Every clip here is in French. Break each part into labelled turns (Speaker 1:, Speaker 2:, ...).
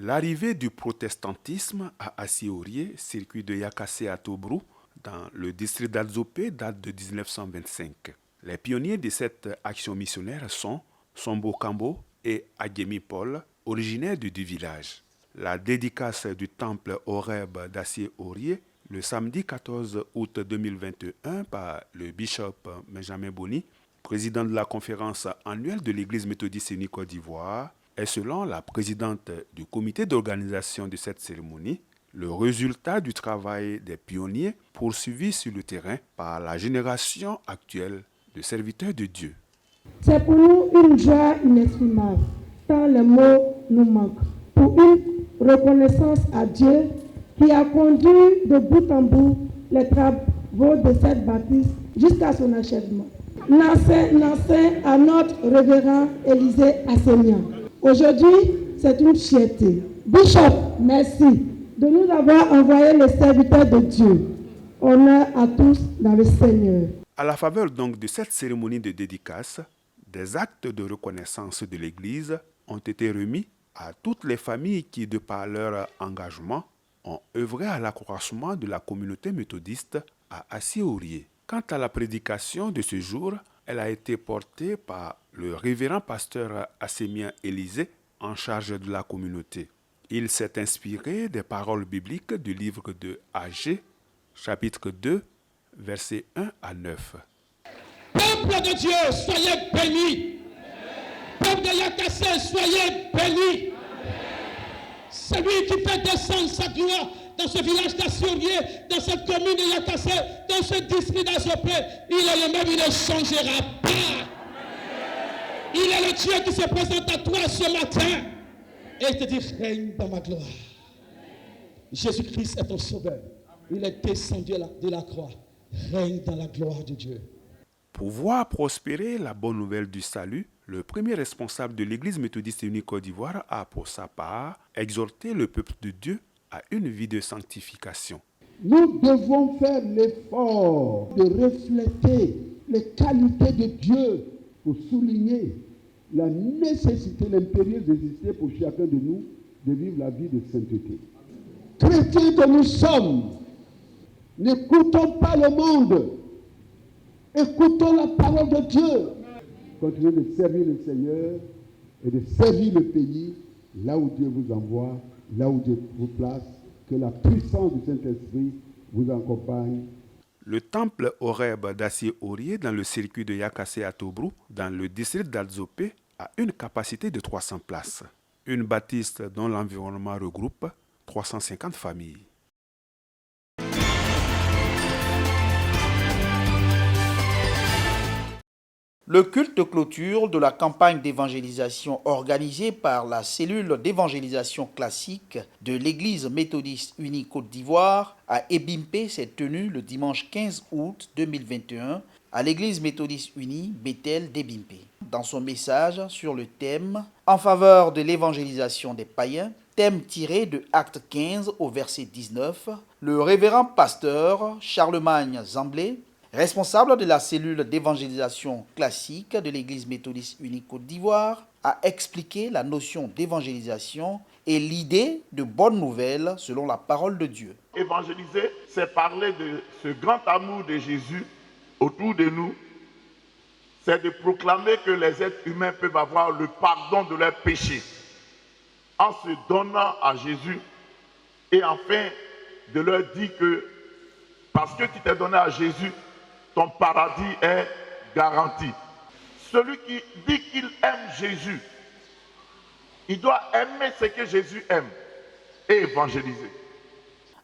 Speaker 1: L'arrivée du protestantisme à Assi-Ourié, circuit de Yakassé à Tobrou, dans le district d'Adzopé, date de 1925. Les pionniers de cette action missionnaire sont Sombo Kambo et Agemi Paul, originaires du village. La dédicace du temple Horeb d'Assi-Ourié le samedi 14 août 2021 par le bishop Benjamin Boni, président de la conférence annuelle de l'Église méthodiste unie Côte d'Ivoire, est selon la présidente du comité d'organisation de cette cérémonie, le résultat du travail des pionniers poursuivis sur le terrain par la génération actuelle de serviteurs de Dieu.
Speaker 2: C'est pour nous une joie inexprimable, tant les mots nous manquent, pour une reconnaissance à Dieu qui a conduit de bout en bout les travaux de cette bâtisse jusqu'à son achèvement. Nancé à notre révérend Élisée Assémian. Aujourd'hui, c'est une fierté. Bishop, merci de nous avoir envoyé les serviteurs de Dieu. Honneur à tous dans le Seigneur.
Speaker 1: À la faveur donc de cette cérémonie de dédicace, des actes de reconnaissance de l'Église ont été remis à toutes les familles qui, de par leur engagement, ont œuvré à l'accroissement de la communauté méthodiste à Assi-Ourié. Quant à la prédication de ce jour, elle a été portée par le révérend pasteur Assémien Élisée en charge de la communauté. Il s'est inspiré des paroles bibliques du livre de Agé, chapitre 2, versets 1 à 9.
Speaker 3: Peuple de Dieu, soyez bénis. Peuple de Yakassé, soyez bénis. Celui qui fait descendre sa gloire dans ce village d'Assi-Ourié, dans cette commune de Yakassé, dans ce district d'Azopé, il est le même, il ne changera pas. Il est le Dieu qui se présente à toi ce matin et te dit, règne dans ma gloire. Jésus-Christ est ton sauveur. Il est descendu de la croix. Règne dans la gloire de Dieu.
Speaker 1: Pour voir prospérer la bonne nouvelle du salut, le premier responsable de l'Église méthodiste unie Côte d'Ivoire a, pour sa part, exhorté le peuple de Dieu à une vie de sanctification.
Speaker 4: Nous devons faire l'effort de refléter les qualités de Dieu pour souligner la nécessité, l'impérieuse nécessité pour chacun de nous de vivre la vie de sainteté. Chrétiens que nous sommes, n'écoutons pas le monde, écoutons la parole de Dieu. Continuez de servir le Seigneur et de servir le pays là où Dieu vous envoie, là où Dieu vous place. Que la puissance du Saint-Esprit vous accompagne.
Speaker 1: Le temple Horeb d'Assi-Ourié dans le circuit de Yakassé à Tobrou, dans le district d'Adzopé, a une capacité de 300 places. Une bâtisse dont l'environnement regroupe 350 familles.
Speaker 5: Le culte de clôture de la campagne d'évangélisation organisée par la cellule d'évangélisation classique de l'Église méthodiste unie Côte d'Ivoire à Ebimpe s'est tenu le dimanche 15 août 2021 à l'Église méthodiste unie Bethel d'Ebimpe. Dans son message sur le thème « En faveur de l'évangélisation des païens », thème tiré de Acte 15 au verset 19, le révérend pasteur Charlemagne Zamblé, responsable de la cellule d'évangélisation classique de l'Église méthodiste unie Côte d'Ivoire, a expliqué la notion d'évangélisation et l'idée de bonne nouvelle selon la parole de Dieu.
Speaker 6: Évangéliser, c'est parler de ce grand amour de Jésus autour de nous. C'est de proclamer que les êtres humains peuvent avoir le pardon de leurs péchés en se donnant à Jésus et enfin de leur dire que parce que tu t'es donné à Jésus, ton paradis est garanti. Celui qui dit qu'il aime Jésus, il doit aimer ce que Jésus aime et évangéliser.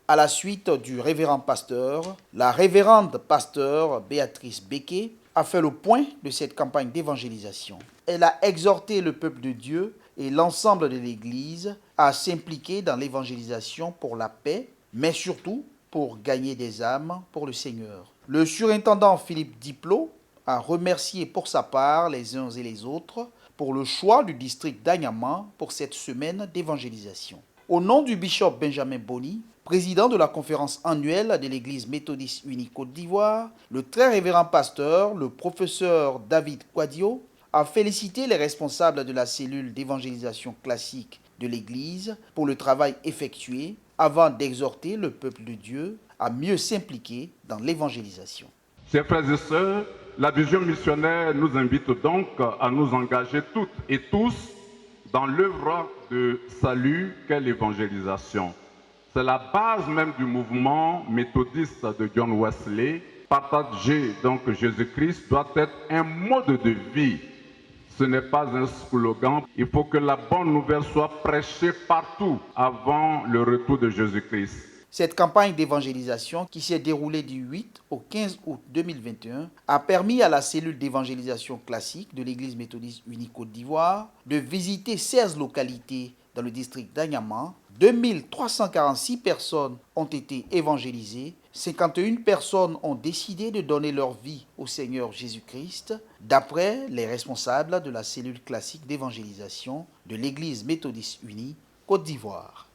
Speaker 5: À la suite du révérend pasteur, la révérende pasteur Béatrice Béquet a fait le point de cette campagne d'évangélisation. Elle a exhorté le peuple de Dieu et l'ensemble de l'Église à s'impliquer dans l'évangélisation pour la paix, mais surtout pour gagner des âmes pour le Seigneur. Le surintendant Philippe Diplot a remercié pour sa part les uns et les autres pour le choix du district d'Agnaman pour cette semaine d'évangélisation. Au nom du bishop Benjamin Boni, président de la conférence annuelle de l'Église méthodiste unie Côte d'Ivoire, le très révérend pasteur, le professeur David Quadio, a félicité les responsables de la cellule d'évangélisation classique de l'Église pour le travail effectué avant d'exhorter le peuple de Dieu à mieux s'impliquer dans l'évangélisation.
Speaker 7: Chers frères et sœurs, la vision missionnaire nous invite donc à nous engager toutes et tous dans l'œuvre de salut qu'est l'évangélisation. C'est la base même du mouvement méthodiste de John Wesley. Partager donc Jésus-Christ doit être un mode de vie. Ce n'est pas un slogan. Il faut que la bonne nouvelle soit prêchée partout avant le retour de Jésus-Christ.
Speaker 5: Cette campagne d'évangélisation qui s'est déroulée du 8 au 15 août 2021 a permis à la cellule d'évangélisation classique de l'Église méthodiste unie Côte d'Ivoire de visiter 16 localités dans le district d'Anyama. 2346 personnes ont été évangélisées, 51 personnes ont décidé de donner leur vie au Seigneur Jésus-Christ, d'après les responsables de la cellule classique d'évangélisation de l'Église méthodiste unie Côte d'Ivoire.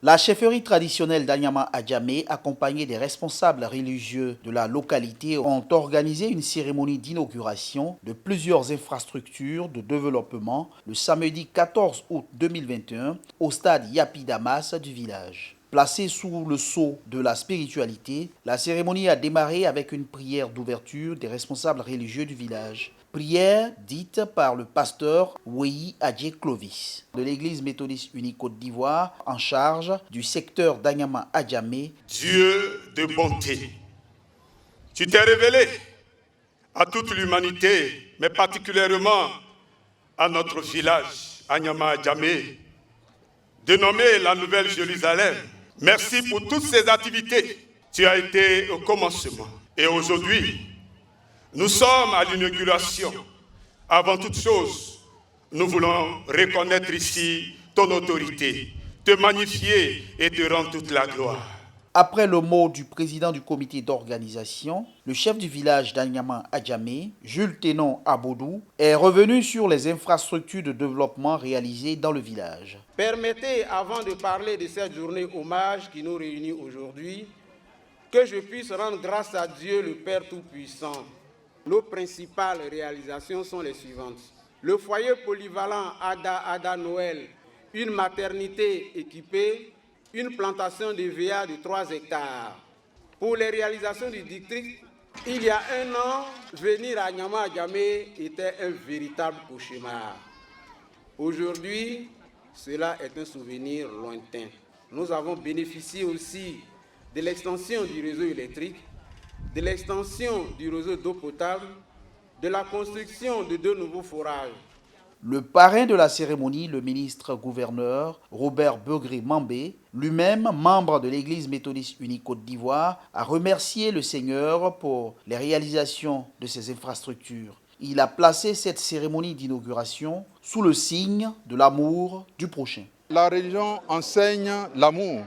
Speaker 5: La chefferie traditionnelle d'Anyama Adjamé, accompagnée des responsables religieux de la localité, ont organisé une cérémonie d'inauguration de plusieurs infrastructures de développement le samedi 14 août 2021 au stade Yapi Damas du village. Placée sous le sceau de la spiritualité, la cérémonie a démarré avec une prière d'ouverture des responsables religieux du village. Prière dite par le pasteur Weyi Adje Clovis de l'Église méthodiste unie Côte d'Ivoire en charge du secteur d'Anyama Adjamé.
Speaker 8: Dieu de bonté, tu t'es révélé à toute l'humanité, mais particulièrement à notre village Anyama Adjamé, dénommé la Nouvelle Jérusalem. Merci pour toutes ces activités. Tu as été au commencement et aujourd'hui, nous sommes à l'inauguration. Avant toute chose, nous voulons reconnaître ici ton autorité, te magnifier et te rendre toute la gloire.
Speaker 5: Après le mot du président du comité d'organisation, le chef du village d'Anyama Adjamé, Jules Ténon Abodou, est revenu sur les infrastructures de développement réalisées dans le village.
Speaker 9: Permettez, avant de parler de cette journée hommage qui nous réunit aujourd'hui, que je puisse rendre grâce à Dieu le Père Tout-Puissant. Nos principales réalisations sont les suivantes. Le foyer polyvalent Ada Noël, une maternité équipée, une plantation de VA de 3 hectares. Pour les réalisations du district, il y a un an, venir à Anyama Adjamé était un véritable cauchemar. Aujourd'hui, cela est un souvenir lointain. Nous avons bénéficié aussi de l'extension du réseau électrique, de l'extension du réseau d'eau potable, de la construction de 2 nouveaux forages.
Speaker 5: Le parrain de la cérémonie, le ministre-gouverneur Robert Begré-Mambé, lui-même membre de l'Église méthodiste unie Côte d'Ivoire, a remercié le Seigneur pour les réalisations de ces infrastructures. Il a placé cette cérémonie d'inauguration sous le signe de l'amour du prochain.
Speaker 4: La religion enseigne l'amour.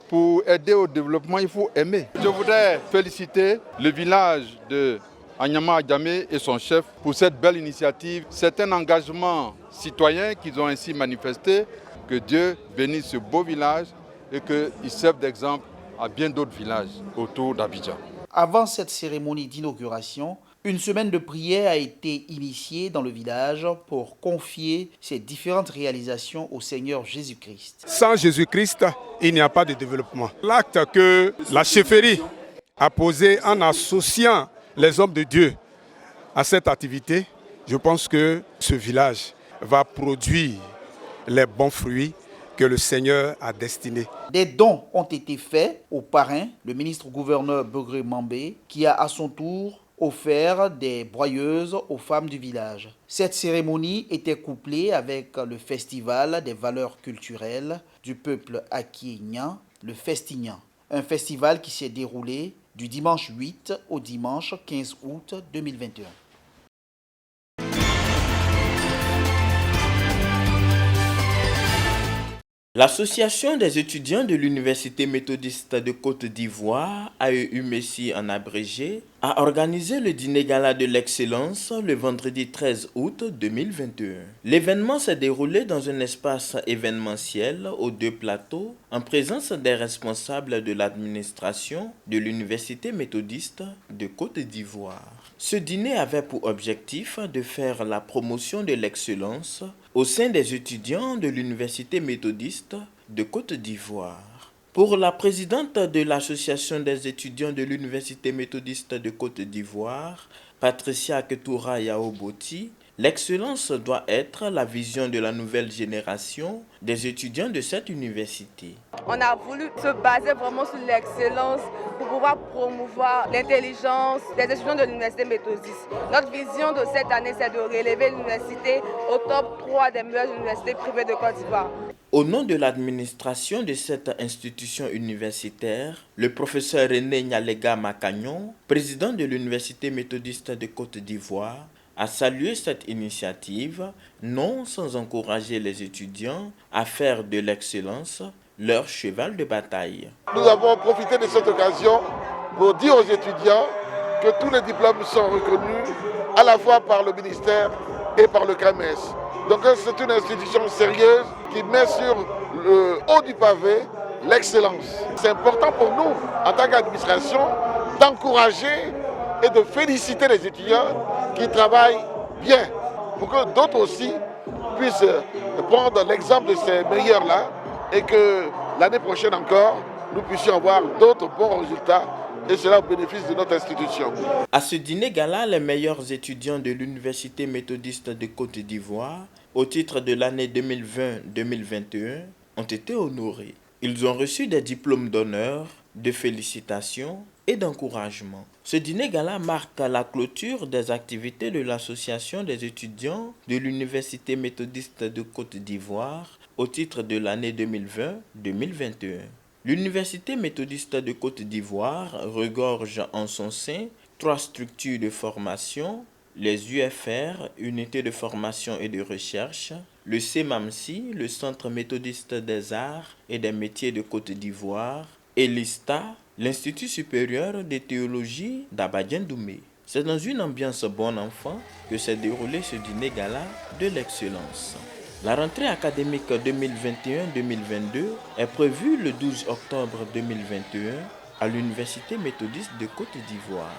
Speaker 4: Pour aider au développement, il faut aimer. Je voudrais féliciter le village de Anyama Adjamé et son chef pour cette belle initiative. C'est un engagement citoyen qu'ils ont ainsi manifesté. Que Dieu bénisse ce beau village et qu'il serve d'exemple à bien d'autres villages autour d'Abidjan.
Speaker 5: Avant cette cérémonie d'inauguration, une semaine de prière a été initiée dans le village pour confier ces différentes réalisations au Seigneur Jésus-Christ.
Speaker 10: Sans Jésus-Christ, il n'y a pas de développement. L'acte que la chefferie a posé en associant les hommes de Dieu à cette activité, je pense que ce village va produire les bons fruits que le Seigneur a destinés.
Speaker 5: Des dons ont été faits au parrain, le ministre-gouverneur Begré-Mambé, qui a à son tour offert des broyeuses aux femmes du village. Cette cérémonie était couplée avec le festival des valeurs culturelles du peuple Akienyan, le Festignan. Un festival qui s'est déroulé du dimanche 8 au dimanche 15 août 2021.
Speaker 11: L'Association des étudiants de l'Université méthodiste de Côte d'Ivoire, AEU-MESSI en abrégé, a organisé le dîner gala de l'excellence le vendredi 13 août 2021. L'événement s'est déroulé dans un espace événementiel aux 2 plateaux en présence des responsables de l'administration de l'Université méthodiste de Côte d'Ivoire. Ce dîner avait pour objectif de faire la promotion de l'excellence au sein des étudiants de l'Université méthodiste de Côte d'Ivoire. Pour la présidente de l'Association des étudiants de l'Université méthodiste de Côte d'Ivoire, Patricia Ketoura Yaoboti, l'excellence doit être la vision de la nouvelle génération des étudiants de cette université.
Speaker 12: On a voulu se baser vraiment sur l'excellence pour pouvoir promouvoir l'intelligence des étudiants de l'Université méthodiste. Notre vision de cette année, c'est de relever l'université au top 3 des meilleures universités privées de Côte d'Ivoire.
Speaker 11: Au nom de l'administration de cette institution universitaire, le professeur René Nyalega Makagnon, président de l'Université méthodiste de Côte d'Ivoire, a salué cette initiative, non sans encourager les étudiants à faire de l'excellence leur cheval de bataille.
Speaker 13: Nous avons profité de cette occasion pour dire aux étudiants que tous les diplômes sont reconnus à la fois par le ministère et par le CREMES. Donc c'est une institution sérieuse qui met sur le haut du pavé l'excellence. C'est important pour nous, en tant qu'administration, d'encourager et de féliciter les étudiants qui travaillent bien, pour que d'autres aussi puissent prendre l'exemple de ces meilleurs-là et que l'année prochaine encore, nous puissions avoir d'autres bons résultats, et cela au bénéfice de notre institution.
Speaker 11: À ce dîner gala, les meilleurs étudiants de l'Université méthodiste de Côte d'Ivoire, au titre de l'année 2020-2021, ont été honorés. Ils ont reçu des diplômes d'honneur, de félicitations et d'encouragement. Ce dîner gala marque la clôture des activités de l'Association des étudiants de l'Université méthodiste de Côte d'Ivoire au titre de l'année 2020-2021. L'Université méthodiste de Côte d'Ivoire regorge en son sein 3 structures de formation, les UFR, Unités de formation et de recherche, le CEMAMSI, le Centre méthodiste des arts et des métiers de Côte d'Ivoire, et l'ISTA, l'Institut supérieur de théologie d'Abadien-Doumé. C'est dans une ambiance bon enfant que s'est déroulé ce dîner gala de l'excellence. La rentrée académique 2021-2022 est prévue le 12 octobre 2021 à l'Université méthodiste de Côte d'Ivoire.